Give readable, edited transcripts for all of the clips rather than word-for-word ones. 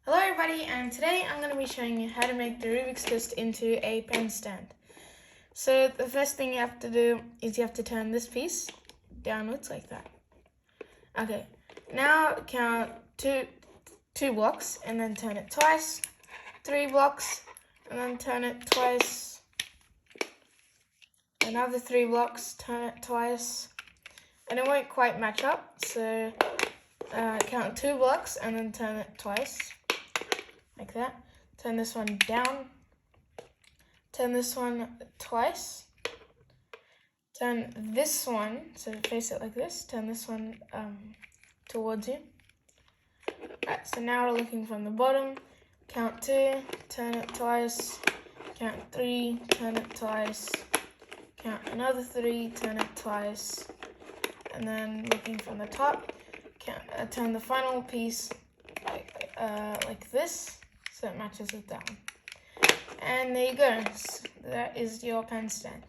Hello everybody, and today I'm going to be showing you how to make the Rubik's Twist into a pen stand. So the first thing you have to do is you have to turn this piece downwards like that. Okay, now count two blocks and then turn it twice, 3 blocks and then turn it twice, another 3 blocks, turn it twice, and it won't quite match up, so count 2 blocks and then turn it twice. Like that. Turn this one down. Turn this one twice. Turn this one, so face it like this. Turn this one towards you. Alright, so now we're looking from the bottom. Count 2, turn it twice. Count 3, turn it twice. Count another 3, turn it twice. And then looking from the top, turn the final piece like this. So it matches with that one. And there you go. So that is your pen stand.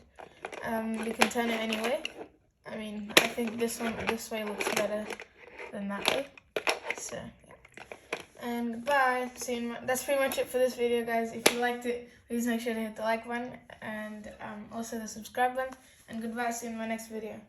You can turn it any way. I mean, I think this way looks better than that way. So, yeah. And goodbye. That's pretty much it for this video, guys. If you liked it, please make sure to hit the like button and also the subscribe button. And goodbye. See you in my next video.